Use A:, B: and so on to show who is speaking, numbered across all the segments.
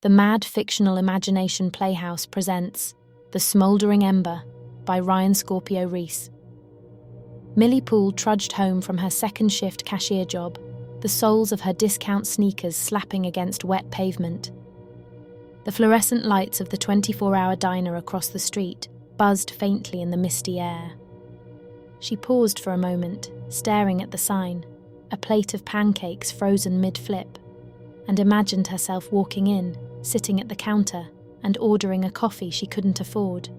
A: the Mad Fictional Imagination Playhouse presents The Smoldering Ember by Ryan Scorpio Reese. Millie Poole trudged home from her second shift cashier job, the soles of her discount sneakers slapping against wet pavement. The fluorescent lights of the 24-hour diner across the street buzzed faintly in the misty air. She paused for a moment, staring at the sign, a plate of pancakes frozen mid-flip, and imagined herself walking in, sitting at the counter, and ordering a coffee she couldn't afford.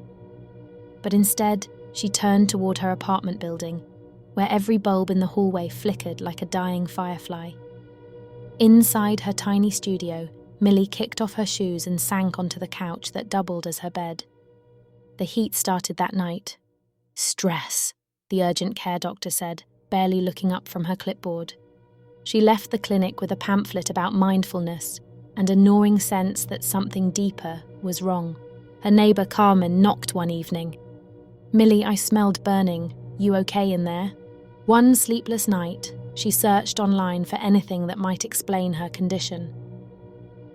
A: But instead, she turned toward her apartment building, where every bulb in the hallway flickered like a dying firefly. Inside her tiny studio, Millie kicked off her shoes and sank onto the couch that doubled as her bed. The heat started that night. Stress, the urgent care doctor said, barely looking up from her clipboard. She left the clinic with a pamphlet about mindfulness and a gnawing sense that something deeper was wrong. Her neighbour Carmen knocked one evening. "Millie, I smelled burning. You okay in there?" One sleepless night, she searched online for anything that might explain her condition.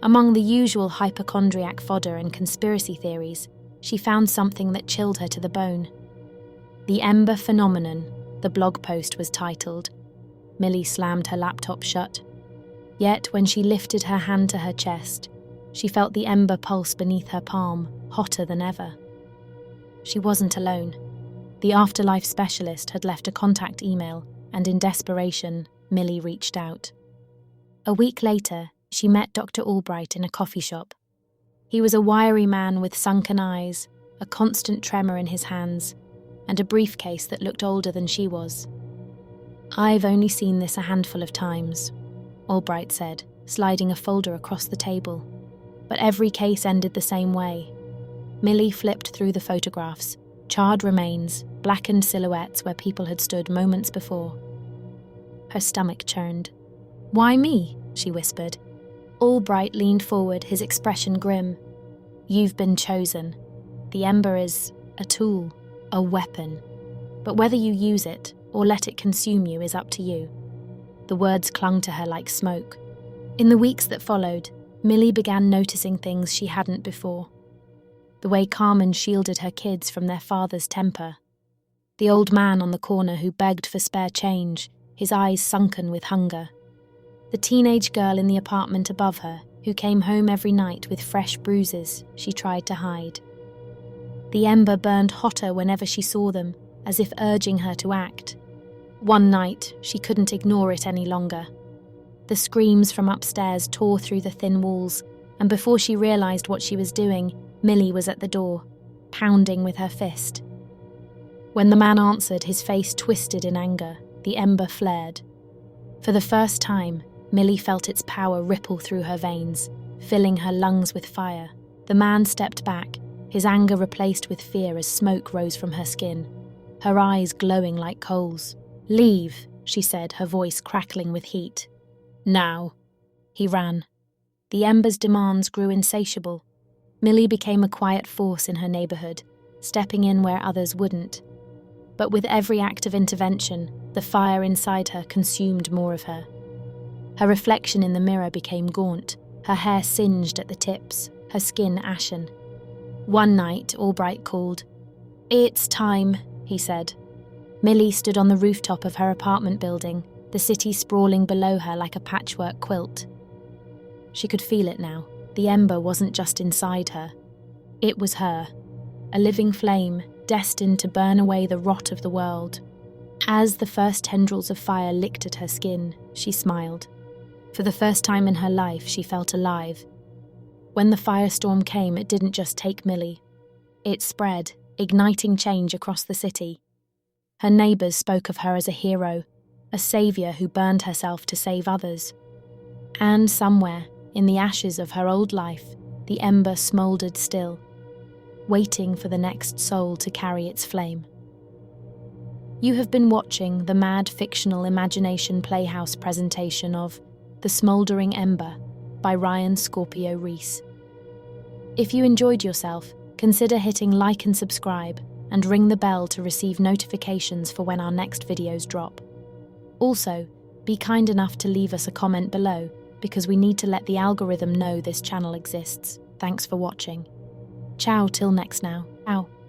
A: Among the usual hypochondriac fodder and conspiracy theories, she found something that chilled her to the bone. The Ember Phenomenon, the blog post was titled. Millie slammed her laptop shut. Yet when she lifted her hand to her chest, she felt the ember pulse beneath her palm, hotter than ever. She wasn't alone. The afterlife specialist had left a contact email, and in desperation, Millie reached out. A week later, she met Dr. Albright in a coffee shop. He was a wiry man with sunken eyes, a constant tremor in his hands, and a briefcase that looked older than she was. "I've only seen this a handful of times," Albright said, sliding a folder across the table. But every case ended the same way. Millie flipped through the photographs, charred remains, blackened silhouettes where people had stood moments before. Her stomach churned. "Why me?" she whispered. Albright leaned forward, his expression grim. "You've been chosen. The ember is a tool, a weapon. But whether you use it or let it consume you is up to you." The words clung to her like smoke. In the weeks that followed, Millie began noticing things she hadn't before. The way Carmen shielded her kids from their father's temper. The old man on the corner who begged for spare change, his eyes sunken with hunger. The teenage girl in the apartment above her, who came home every night with fresh bruises she tried to hide. The ember burned hotter whenever she saw them, as if urging her to act. One night, she couldn't ignore it any longer. The screams from upstairs tore through the thin walls, and before she realized what she was doing, Millie was at the door, pounding with her fist. When the man answered, his face twisted in anger, the ember flared. For the first time, Millie felt its power ripple through her veins, filling her lungs with fire. The man stepped back, his anger replaced with fear as smoke rose from her skin, her eyes glowing like coals. "Leave," she said, her voice crackling with heat. "Now." He ran. The ember's demands grew insatiable. Millie became a quiet force in her neighborhood, stepping in where others wouldn't. But with every act of intervention, the fire inside her consumed more of her. Her reflection in the mirror became gaunt, her hair singed at the tips, her skin ashen. One night, Albright called. "It's time," he said. Millie stood on the rooftop of her apartment building, the city sprawling below her like a patchwork quilt. She could feel it now. The ember wasn't just inside her. It was her, a living flame, destined to burn away the rot of the world. As the first tendrils of fire licked at her skin, she smiled. For the first time in her life, she felt alive. When the firestorm came, it didn't just take Millie. It spread, igniting change across the city. Her neighbours spoke of her as a hero, a saviour who burned herself to save others. And somewhere, in the ashes of her old life, the ember smouldered still, waiting for the next soul to carry its flame. You have been watching the Mad Fictional Imagination Playhouse presentation of The Smoldering Ember by Ryan Scorpio Reese. If you enjoyed yourself, consider hitting like and subscribe, and ring the bell to receive notifications for when our next videos drop. Also, be kind enough to leave us a comment below because we need to let the algorithm know this channel exists. Thanks for watching. Ciao till next now. Ciao.